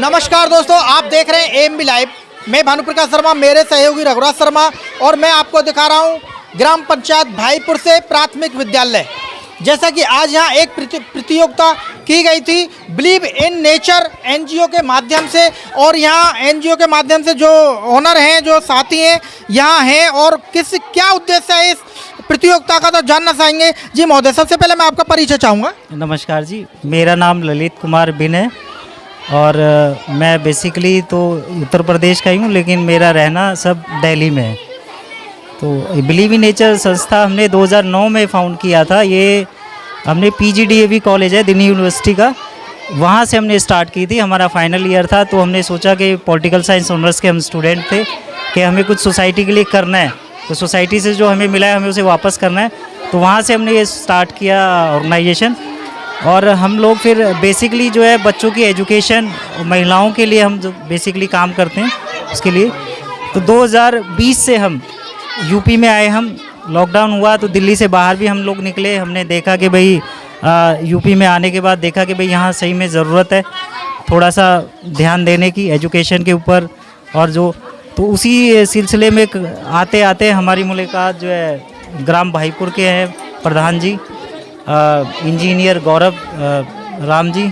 नमस्कार दोस्तों, आप देख रहे हैं एएमबी लाइव। मैं भानुप्रकाश शर्मा, मेरे सहयोगी रघुराज शर्मा, और मैं आपको दिखा रहा हूं ग्राम पंचायत भाईपुर से प्राथमिक विद्यालय। जैसा कि आज यहां एक प्रतियोगिता की गई थी बिलीव इन नेचर एनजीओ के माध्यम से, और यहां एनजीओ के माध्यम से जो ओनर हैं, जो साथी हैं यहां हैं, और क्या उद्देश्य है इस प्रतियोगिता का तो जानना चाहेंगे। जी महोदय, सबसे पहले मैं आपका परिचय चाहूँगा। नमस्कार जी, मेरा नाम ललित कुमार बिन है और मैं बेसिकली तो उत्तर प्रदेश का ही हूँ, लेकिन मेरा रहना सब दिल्ली में है। तो बिलीव इन नेचर संस्था हमने 2009 में फाउंड किया था। ये हमने पीजीडीएवी कॉलेज है दिल्ली यूनिवर्सिटी का, वहाँ से हमने स्टार्ट की थी। हमारा फाइनल ईयर था, तो हमने सोचा कि पॉलिटिकल साइंस ऑनर्स के हम स्टूडेंट थे कि हमें कुछ सोसाइटी के लिए करना है, तो सोसाइटी से जो हमें मिला है हमें उसे वापस करना है। तो वहाँ से हमने ये स्टार्ट किया ऑर्गेनाइजेशन। और हम लोग फिर बेसिकली जो है बच्चों की एजुकेशन, महिलाओं के लिए हम जो बेसिकली काम करते हैं उसके लिए। तो 2020 से हम यूपी में आए। हम लॉकडाउन हुआ तो दिल्ली से बाहर भी हम लोग निकले। हमने देखा कि भाई यूपी में आने के बाद देखा कि भाई यहाँ सही में ज़रूरत है थोड़ा सा ध्यान देने की एजुकेशन के ऊपर। और जो तो उसी सिलसिले में आते आते हमारी मुलाकात जो है ग्राम भाईपुर के हैं प्रधान जी, इंजीनियर गौरव राम जी,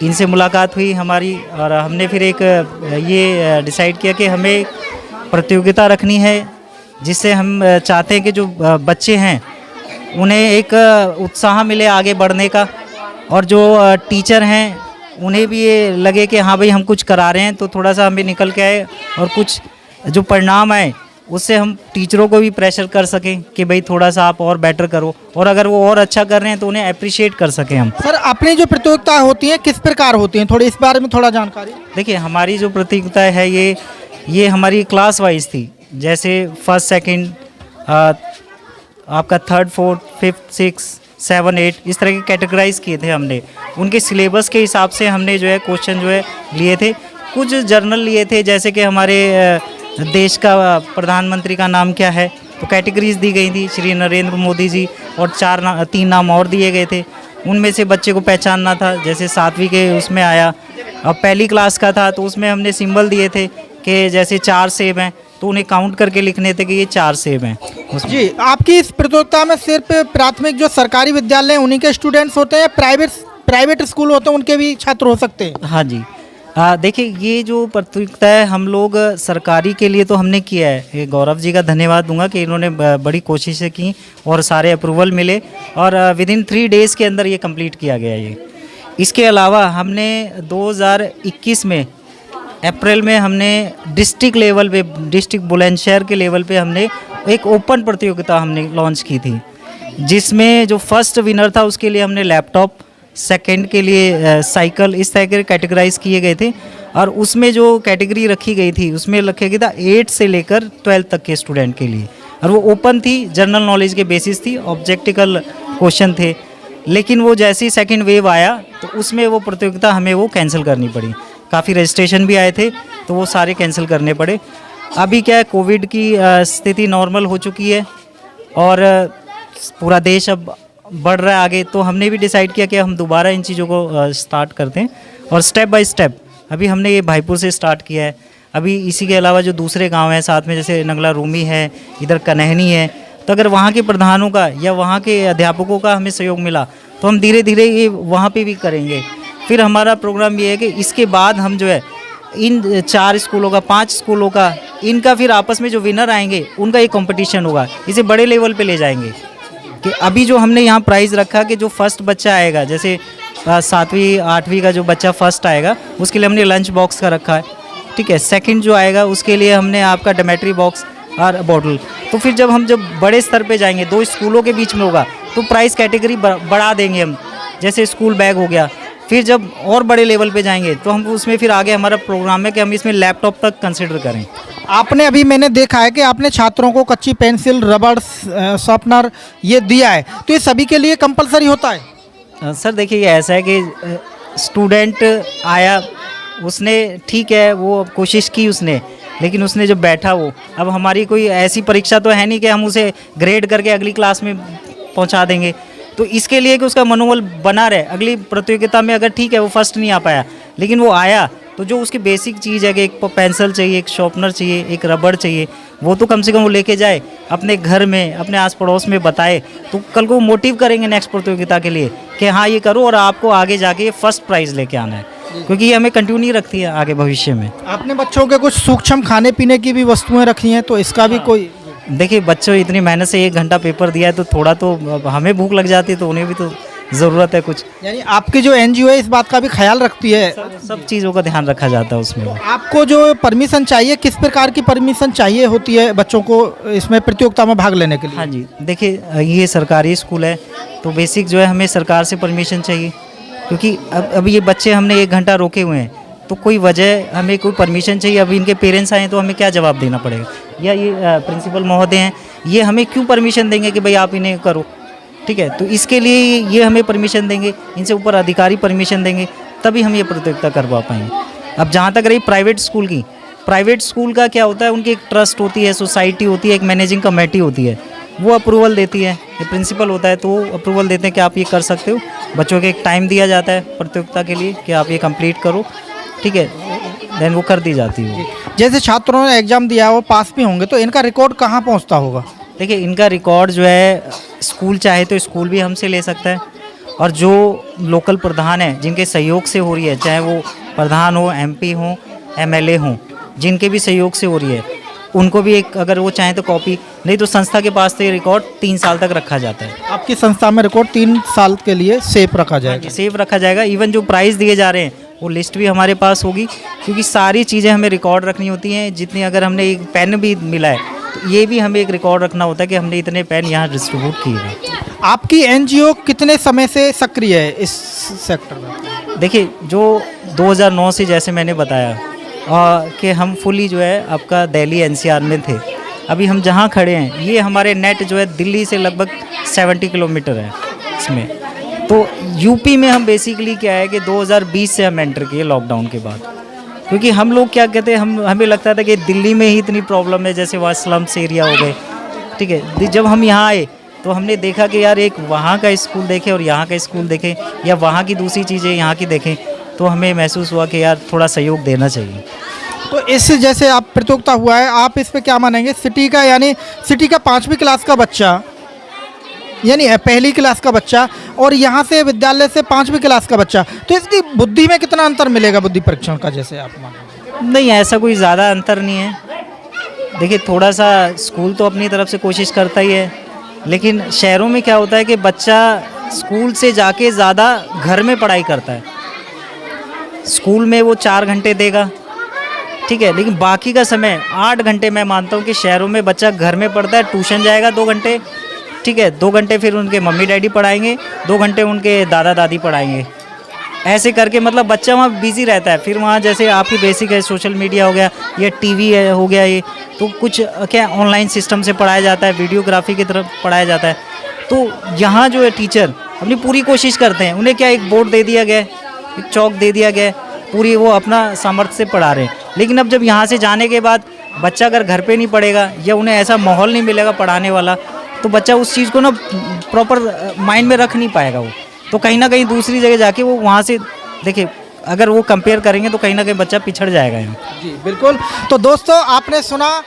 इनसे मुलाकात हुई हमारी। और हमने फिर एक ये डिसाइड किया कि हमें प्रतियोगिता रखनी है, जिससे हम चाहते हैं कि जो बच्चे हैं उन्हें एक उत्साह मिले आगे बढ़ने का, और जो टीचर हैं उन्हें भी ये लगे कि हाँ भाई हम कुछ करा रहे हैं, तो थोड़ा सा हमें निकल के आए और कुछ जो परिणाम आए उससे हम टीचरों को भी प्रेशर कर सकें कि भाई थोड़ा सा आप और बेटर करो, और अगर वो और अच्छा कर रहे हैं तो उन्हें अप्रिशिएट कर सकें हम। सर, अपनी जो प्रतियोगिता होती हैं किस प्रकार होती हैं, थोड़ी इस बारे में थोड़ा जानकारी। देखिए, हमारी जो प्रतियोगिता है ये हमारी क्लास वाइज थी। जैसे फर्स्ट सेकंड, आपका थर्ड फोर्थ फिफ्थ सिक्स 7 8 इस तरह के कैटेगराइज किए थे हमने। उनके सिलेबस के हिसाब से हमने जो है क्वेश्चन जो है लिए थे। कुछ जर्नल लिए थे, जैसे कि हमारे देश का प्रधानमंत्री का नाम क्या है, तो कैटेगरीज दी गई थी, श्री नरेंद्र मोदी जी, और 3 नाम और दिए गए थे। उनमें से बच्चे को पहचानना था। जैसे 7वीं के उसमें आया, अब पहली क्लास का था तो उसमें हमने सिंबल दिए थे कि जैसे 4 सेब हैं तो उन्हें काउंट करके लिखने थे कि ये 4 सेब हैं। जी, आपकी इस प्रतियोगिता में सिर्फ प्राथमिक जो सरकारी विद्यालय हैं उन्हीं के स्टूडेंट्स होते हैं, प्राइवेट स्कूल होते हैं उनके भी छात्र हो सकते हैं? हाँ जी, देखिए, ये जो प्रतियोगिता है हम लोग सरकारी के लिए तो हमने किया है। ये गौरव जी का धन्यवाद दूंगा कि इन्होंने बड़ी कोशिशें की और सारे अप्रूवल मिले, और विदिन 3 डेज़ के अंदर ये कंप्लीट किया गया ये। इसके अलावा हमने 2021 में अप्रैल में हमने डिस्ट्रिक्ट लेवल पे, डिस्ट्रिक्ट बुलंदशहर के लेवल पे हमने एक ओपन प्रतियोगिता हमने लॉन्च की थी, जिसमें जो फर्स्ट विनर था उसके लिए हमने लैपटॉप, सेकंड के लिए साइकिल, इस तरह के कैटेगराइज किए गए थे। और उसमें जो कैटेगरी रखी गई थी उसमें रखा गया था 8 से लेकर 12 तक के स्टूडेंट के लिए, और वो ओपन थी, जनरल नॉलेज के बेसिस थी, ऑब्जेक्टिकल क्वेश्चन थे। लेकिन वो जैसे ही सेकेंड वेव आया तो उसमें वो प्रतियोगिता हमें वो कैंसिल करनी पड़ी। काफ़ी रजिस्ट्रेशन भी आए थे तो वो सारे कैंसिल करने पड़े। अभी क्या है, कोविड की स्थिति नॉर्मल हो चुकी है और पूरा देश अब बढ़ रहा है आगे, तो हमने भी डिसाइड किया कि हम दोबारा इन चीज़ों को स्टार्ट करते हैं, और स्टेप बाय स्टेप अभी हमने ये भाईपुर से स्टार्ट किया है। अभी इसी के अलावा जो दूसरे गांव हैं साथ में, जैसे नंगला रूमी है, इधर कन्हैनी है, तो अगर वहाँ के प्रधानों का या वहाँ के अध्यापकों का हमें सहयोग मिला तो हम धीरे धीरे ये वहाँ पे भी करेंगे। फिर हमारा प्रोग्राम ये है कि इसके बाद हम जो है इन 4 स्कूलों का, 5 स्कूलों का, इनका फिर आपस में जो विनर आएंगे उनका एक कंपटीशन होगा, इसे बड़े लेवल पे ले जाएंगे। कि अभी जो हमने यहाँ प्राइज़ रखा कि जो फर्स्ट बच्चा आएगा, जैसे 7वीं 8वीं का जो बच्चा फर्स्ट आएगा उसके लिए हमने लंच बॉक्स का रखा है, ठीक है। सेकंड जो आएगा उसके लिए हमने आपका डोमेट्री बॉक्स और बॉटल। तो फिर जब बड़े स्तर पे जाएंगे, 2 स्कूलों के बीच में होगा, तो प्राइस कैटेगरी बढ़ा देंगे हम, जैसे स्कूल बैग हो गया। फिर जब और बड़े लेवल पे जाएंगे तो हम उसमें फिर आगे हमारा प्रोग्राम है कि हम इसमें लैपटॉप तक कंसिडर करें। आपने अभी मैंने देखा है कि आपने छात्रों को कच्ची पेंसिल, रबड़, शार्पनर ये दिया है, तो ये सभी के लिए कंपलसरी होता है? सर देखिए, ये ऐसा है कि स्टूडेंट आया, उसने ठीक है वो कोशिश की उसने, लेकिन उसने जब बैठा वो, अब हमारी कोई ऐसी परीक्षा तो है नहीं कि हम उसे ग्रेड करके अगली क्लास में पहुंचा देंगे। तो इसके लिए कि उसका मनोबल बना रहे, अगली प्रतियोगिता में अगर ठीक है वो फर्स्ट नहीं आ पाया लेकिन वो आया, तो तो जो उसकी बेसिक चीज़ है कि एक पेंसिल चाहिए, एक शार्पनर चाहिए, एक रबड़ चाहिए, वो तो कम से कम वो लेके जाए अपने घर में, अपने आस पड़ोस में बताए, तो कल को मोटिव करेंगे नेक्स्ट प्रतियोगिता के लिए कि हाँ ये करो और आपको आगे जाके ये फर्स्ट प्राइज़ लेके आना है, क्योंकि ये हमें कंटिन्यू नहीं रखती है आगे भविष्य में। आपने बच्चों के कुछ सूक्ष्म खाने पीने की भी वस्तुएं रखी हैं, तो इसका भी कोई देखिए बच्चों इतनी मेहनत से 1 घंटा पेपर दिया है, तो थोड़ा तो हमें भूख लग जाती है, तो उन्हें भी तो ज़रूरत है कुछ। यानी आपकी जो एनजीओ है इस बात का भी ख्याल रखती है? सब चीज़ों का ध्यान रखा जाता है उसमें। आपको जो परमिशन चाहिए, किस प्रकार की परमिशन चाहिए होती है बच्चों को इसमें प्रतियोगिता में भाग लेने के लिए? हाँ जी, देखिए ये सरकारी स्कूल है, तो बेसिक जो है हमें सरकार से परमिशन चाहिए, क्योंकि अब ये बच्चे हमने 1 घंटा रोके हुए हैं, तो कोई वजह हमें कोई परमिशन चाहिए। अभी इनके पेरेंट्स आए तो हमें क्या जवाब देना पड़ेगा, या ये प्रिंसिपल महोदय हैं, ये हमें क्यों परमिशन देंगे कि भाई आप इन्हें करो, ठीक है? तो इसके लिए ये हमें परमिशन देंगे, इनसे ऊपर अधिकारी परमिशन देंगे, तभी हम ये प्रतियोगिता करवा पाएंगे। अब जहाँ तक रही प्राइवेट स्कूल की, प्राइवेट स्कूल का क्या होता है, उनकी एक ट्रस्ट होती है, सोसाइटी होती है, एक मैनेजिंग कमेटी होती है, वो अप्रूवल देती है। ये प्रिंसिपल होता है तो वो अप्रूवल देते हैं कि आप ये कर सकते हो। बच्चों को एक टाइम दिया जाता है प्रतियोगिता के लिए कि आप ये कंप्लीट करो, ठीक है, देन वो कर दी जाती है। जैसे छात्रों ने एग्जाम दिया वो पास भी होंगे, तो इनका रिकॉर्ड कहाँ पहुँचता होगा? देखिए इनका रिकॉर्ड जो है स्कूल चाहे तो स्कूल भी हमसे ले सकता है, और जो लोकल प्रधान हैं जिनके सहयोग से हो रही है, चाहे वो प्रधान हो, एमपी हो, एमएलए हो, जिनके भी सहयोग से हो रही है, उनको भी एक अगर वो चाहें तो कॉपी, नहीं तो संस्था के पास तो ये रिकॉर्ड 3 साल तक रखा जाता है। आपकी संस्था में रिकॉर्ड 3 साल के लिए सेफ रखा जाएगा? सेव रखा जाएगा। इवन जो प्राइज़ दिए जा रहे हैं वो लिस्ट भी हमारे पास होगी, क्योंकि सारी चीज़ें हमें रिकॉर्ड रखनी होती हैं। जितनी अगर हमने एक पेन भी मिला है तो ये भी हमें एक रिकॉर्ड रखना होता है कि हमने इतने पेन यहाँ डिस्ट्रीब्यूट किए हैं। आपकी एनजीओ कितने समय से सक्रिय है इस सेक्टर में? देखिए जो 2009 से जैसे मैंने बताया कि हम फुली जो है आपका दिल्ली एनसीआर में थे। अभी हम जहाँ खड़े हैं ये हमारे नेट जो है दिल्ली से लगभग 70 किलोमीटर है इसमें। तो यूपी में हम बेसिकली क्या है कि 2020 से हम एंटर किए लॉकडाउन के बाद, क्योंकि हम लोग क्या कहते हैं, हमें लगता था कि दिल्ली में ही इतनी प्रॉब्लम है, जैसे वहाँ स्लम्स एरिया हो गए, ठीक है। जब हम यहाँ आए तो हमने देखा कि यार एक वहाँ का स्कूल देखें और यहाँ का स्कूल देखें, या वहाँ की दूसरी चीज़ें यहाँ की देखें, तो हमें महसूस हुआ कि यार थोड़ा सहयोग देना चाहिए। तो इस जैसे आप प्रतियोगिता हुआ है, आप इस पे क्या मानेंगे? सिटी का यानी सिटी का 5वीं क्लास का बच्चा, यानी पहली क्लास का बच्चा, और यहाँ से विद्यालय से 5वीं क्लास का बच्चा, तो इसकी बुद्धि में कितना अंतर मिलेगा बुद्धि परीक्षण का, जैसे आप मानेंगे? नहीं, ऐसा कोई ज़्यादा अंतर नहीं है। देखिए थोड़ा सा स्कूल तो अपनी तरफ से कोशिश करता ही है, लेकिन शहरों में क्या होता है कि बच्चा स्कूल से जाके ज़्यादा घर में पढ़ाई करता है। स्कूल में वो 4 घंटे देगा, ठीक है, लेकिन बाकी का समय 8 घंटे मैं मानता हूँ कि शहरों में बच्चा घर में पढ़ता है, ट्यूशन जाएगा 2 घंटे, ठीक है, 2 घंटे फिर उनके मम्मी डैडी पढ़ाएंगे, 2 घंटे उनके दादा दादी पढ़ाएंगे। ऐसे करके मतलब बच्चा वहाँ बिजी रहता है। फिर वहाँ जैसे आपकी बेसिक है, सोशल मीडिया हो गया या टीवी है हो गया, ये तो कुछ क्या ऑनलाइन सिस्टम से पढ़ाया जाता है, वीडियोग्राफी की तरफ पढ़ाया जाता है। तो यहाँ जो है टीचर अपनी पूरी कोशिश करते हैं, उन्हें क्या एक बोर्ड दे दिया गया है, एक चौक दे दिया गया है, पूरी वो अपना सामर्थ्य से पढ़ा रहे हैं। लेकिन अब जब यहाँ से जाने के बाद बच्चा अगर घर पे नहीं पढ़ेगा या उन्हें ऐसा माहौल नहीं मिलेगा पढ़ाने वाला, तो बच्चा उस चीज़ को ना प्रॉपर माइंड में रख नहीं पाएगा। वो तो कहीं ना कहीं दूसरी जगह जाके वो वहाँ से देखिए अगर वो कंपेयर करेंगे तो कहीं ना कहीं बच्चा पिछड़ जाएगा यहाँ। जी बिल्कुल। तो दोस्तों आपने सुना,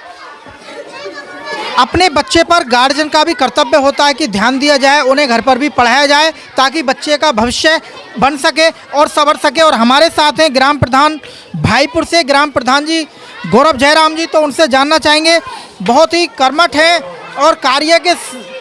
अपने बच्चे पर गार्जियन का भी कर्तव्य होता है कि ध्यान दिया जाए, उन्हें घर पर भी पढ़ाया जाए ताकि बच्चे का भविष्य बन सके और संवर सके। और हमारे साथ हैं ग्राम प्रधान भाईपुर से ग्राम प्रधान जी गौरव जयराम जी, तो उनसे जानना चाहेंगे। बहुत ही कर्मठ हैं और कार्य के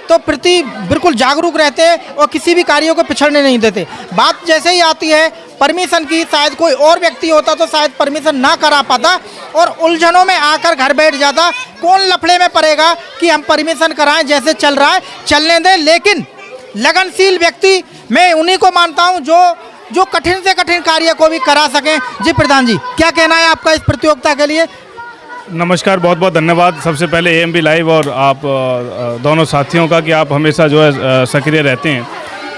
तो प्रति बिल्कुल जागरूक रहते हैं और किसी भी कार्यों को पिछड़ने नहीं देते। बात जैसे ही आती है परमिशन की, शायद कोई और व्यक्ति होता तो शायद परमिशन ना करा पाता और उलझनों में आकर घर बैठ जाता। कौन लफड़े में पड़ेगा कि हम परमिशन कराएं, जैसे चल रहा है चलने दें। लेकिन लगनशील व्यक्ति मैं उन्हीं को मानता हूं जो कठिन से कठिन कार्य को भी करा सकें। जी प्रधान जी, क्या कहना है आपका इस प्रतियोगिता के लिए? नमस्कार, बहुत बहुत धन्यवाद सबसे पहले AMB लाइव और आप दोनों साथियों का कि आप हमेशा जो है सक्रिय रहते हैं।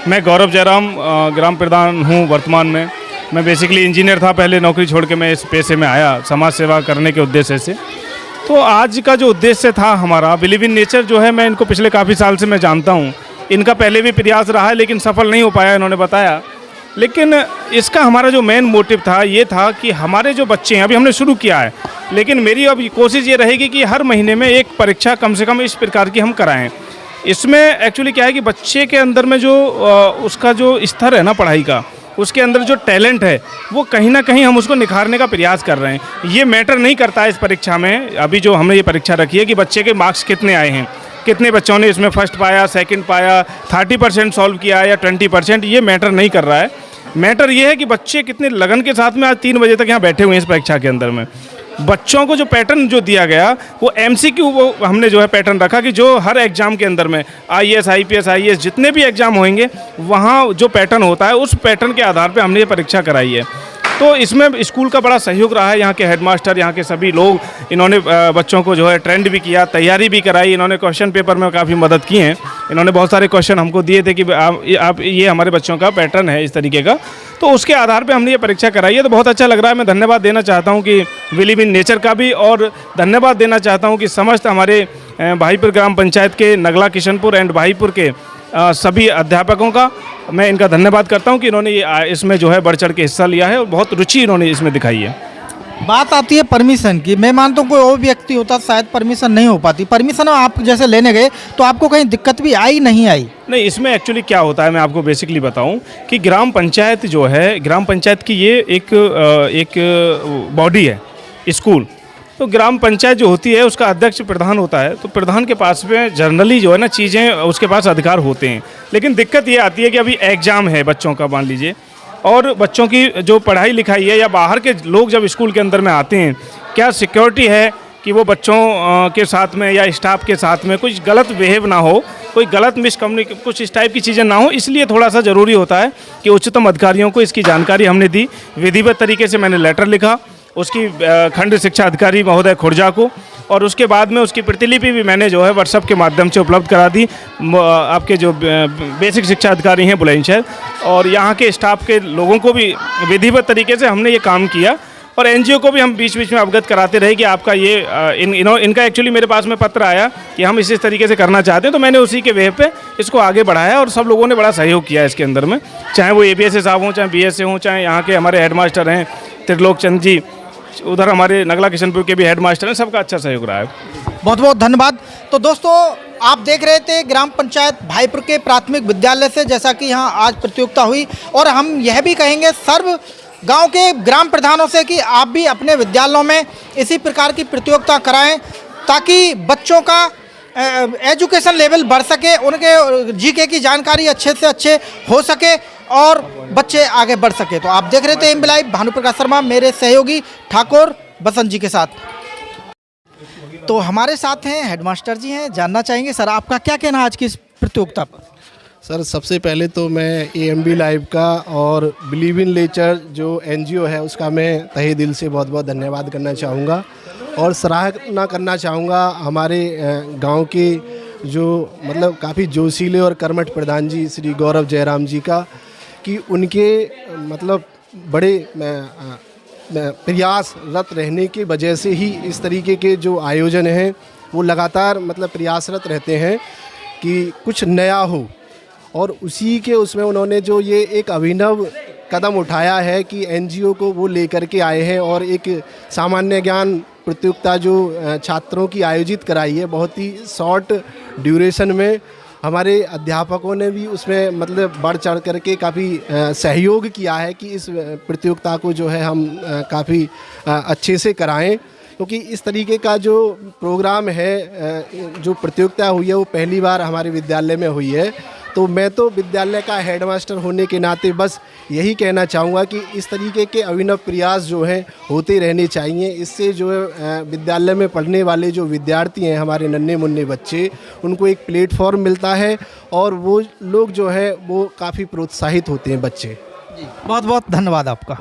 मैं गौरव जयराम ग्राम प्रधान हूँ वर्तमान में। मैं बेसिकली इंजीनियर था, पहले नौकरी छोड़ के मैं इस पेशे में आया समाज सेवा करने के उद्देश्य से। तो आज का जो उद्देश्य था हमारा बिलीव इन नेचर जो है, मैं इनको पिछले काफ़ी साल से मैं जानता हूँ। इनका पहले भी प्रयास रहा है लेकिन सफल नहीं हो पाया। इन्होंने बताया लेकिन इसका हमारा जो मेन मोटिव था ये था कि हमारे जो बच्चे हैं, अभी हमने शुरू किया है, लेकिन मेरी अब कोशिश ये रहेगी कि हर महीने में एक परीक्षा कम से कम इस प्रकार की हम कराएं। इसमें एक्चुअली क्या है कि बच्चे के अंदर में जो उसका जो स्तर है ना पढ़ाई का, उसके अंदर जो टैलेंट है वो कहीं ना कहीं हम उसको निखारने का प्रयास कर रहे हैं। ये मैटर नहीं करता है इस परीक्षा में, अभी जो हमने ये परीक्षा रखी है कि बच्चे के मार्क्स कितने आए हैं, कितने बच्चों ने इसमें फर्स्ट पाया, सेकंड पाया, 30% सॉल्व किया या 20%, ये मैटर नहीं कर रहा है। मैटर ये है कि बच्चे कितने लगन के साथ में आज 3 बजे तक यहाँ बैठे हुए हैं इस परीक्षा के अंदर में। बच्चों को जो पैटर्न जो दिया गया वो MCQ वो हमने जो है पैटर्न रखा कि जो हर एग्ज़ाम के अंदर में IAS, IPS, IAS जितने भी एग्ज़ाम होंगे वहाँ जो पैटर्न होता है उस पैटर्न के आधार पे हमने ये परीक्षा कराई है। तो इसमें स्कूल का बड़ा सहयोग रहा है, यहाँ के हेडमास्टर, यहाँ के सभी लोग, इन्होंने बच्चों को जो है ट्रेंड भी किया, तैयारी भी कराई, इन्होंने क्वेश्चन पेपर में काफ़ी मदद की है। इन्होंने बहुत सारे क्वेश्चन हमको दिए थे कि आप ये हमारे बच्चों का पैटर्न है इस तरीके का, तो उसके आधार पे हमने ये परीक्षा कराई है। तो बहुत अच्छा लग रहा है। मैं धन्यवाद देना चाहता हूँ कि बिलीव इन नेचर का भी, और धन्यवाद देना चाहता हूँ कि समस्त हमारे भाईपुर ग्राम पंचायत के, नगला किशनपुर एंड भाईपुर के सभी अध्यापकों का मैं इनका धन्यवाद करता हूं कि इन्होंने ये इसमें जो है बढ़ चढ़ के हिस्सा लिया है और बहुत रुचि इन्होंने इसमें दिखाई है। बात आती है परमिशन की। मैं मानता हूँ कोई और व्यक्ति होता शायद परमिशन नहीं हो पाती। परमिशन आप जैसे लेने गए तो आपको कहीं दिक्कत भी आई नहीं आई? नहीं, इसमें एक्चुअली क्या होता है मैं आपको बेसिकली बताऊं कि ग्राम पंचायत जो है, ग्राम पंचायत की ये एक बॉडी है, स्कूल। तो ग्राम पंचायत जो होती है उसका अध्यक्ष प्रधान होता है, तो प्रधान के पास में जनरली जो है ना चीज़ें उसके पास अधिकार होते हैं। लेकिन दिक्कत ये आती है कि अभी एग्ज़ाम है बच्चों का मान लीजिए, और बच्चों की जो पढ़ाई लिखाई है या बाहर के लोग जब स्कूल के अंदर में आते हैं, क्या सिक्योरिटी है कि वो बच्चों के साथ में या स्टाफ के साथ में कुछ गलत बिहेव ना हो, कोई गलत मिसकम्युनिकेशन, कुछ इस टाइप की चीज़ें ना हो। इसलिए थोड़ा सा ज़रूरी होता है कि उच्चतम अधिकारियों को इसकी जानकारी हमने दी। विधिवत तरीके से मैंने लेटर लिखा उसकी खंड शिक्षा अधिकारी महोदय खुर्जा को, और उसके बाद में उसकी प्रतिलिपि भी मैंने जो है व्हाट्सएप के माध्यम से उपलब्ध करा दी आपके जो बेसिक शिक्षा अधिकारी हैं बुलंदशहर, और यहाँ के स्टाफ के लोगों को भी विधिवत तरीके से हमने ये काम किया। और NGO को भी हम बीच बीच में अवगत कराते रहे कि आपका ये इनका एक्चुअली मेरे पास में पत्र आया कि हम इस तरीके से करना चाहते हैं, तो मैंने उसी के वे पे इसको आगे बढ़ाया और सब लोगों ने बड़ा सहयोग किया इसके अंदर में, चाहे वो ABSA साहब हों, चाहे BSA हों, चाहे यहाँ के हमारे हेडमास्टर हैं त्रिलोक चंद जी, उधर हमारे नगला किशनपुर के भी हेडमास्टर हैं, सबका अच्छा सहयोग रहा है। बहुत बहुत धन्यवाद। तो दोस्तों आप देख रहे थे ग्राम पंचायत भाईपुर के प्राथमिक विद्यालय से, जैसा कि यहाँ आज प्रतियोगिता हुई, और हम यह भी कहेंगे सर्व गांव के ग्राम प्रधानों से कि आप भी अपने विद्यालयों में इसी प्रकार की प्रतियोगिता कराएं ताकि बच्चों का एजुकेशन लेवल बढ़ सके, उनके GK की जानकारी अच्छे से अच्छे हो सके और बच्चे आगे बढ़ सके। तो आप देख रहे थे एमबी लाइव, भानुप्रकाश शर्मा मेरे सहयोगी ठाकुर बसंत जी के साथ। तो हमारे साथ हैं हेडमास्टर जी हैं, जानना चाहेंगे सर आपका क्या कहना आज की इस प्रतियोगिता पर? सर सबसे पहले तो मैं एमबी लाइव का और बिलीव इन नेचर जो NGO है उसका मैं तहे दिल से बहुत बहुत धन्यवाद करना चाहूँगा, और सराहना करना चाहूँगा हमारे गांव के जो मतलब काफ़ी जोशीले और कर्मठ प्रधान जी श्री गौरव जयराम जी का, कि उनके मतलब बड़े प्रयासरत रहने की वजह से ही इस तरीके के जो आयोजन हैं वो लगातार मतलब प्रयासरत रहते हैं कि कुछ नया हो, और उसी के उसमें उन्होंने जो ये एक अभिनव कदम उठाया है कि NGO को वो लेकर के आए हैं और एक सामान्य ज्ञान प्रतियोगिता जो छात्रों की आयोजित कराई है बहुत ही शॉर्ट ड्यूरेशन में। हमारे अध्यापकों ने भी उसमें मतलब बढ़ चढ़ करके काफ़ी सहयोग किया है कि इस प्रतियोगिता को जो है हम काफ़ी अच्छे से कराएं, क्योंकि इस तरीके का जो प्रोग्राम है, जो प्रतियोगिता हुई है वो पहली बार हमारे विद्यालय में हुई है। तो मैं तो विद्यालय का हेडमास्टर होने के नाते बस यही कहना चाहूँगा कि इस तरीके के अभिनव प्रयास जो हैं होते रहने चाहिए। इससे जो है विद्यालय में पढ़ने वाले जो विद्यार्थी हैं, हमारे नन्हे मुन्ने बच्चे, उनको एक प्लेटफॉर्म मिलता है और वो लोग जो है वो काफ़ी प्रोत्साहित होते हैं बच्चे। बहुत बहुत धन्यवाद आपका।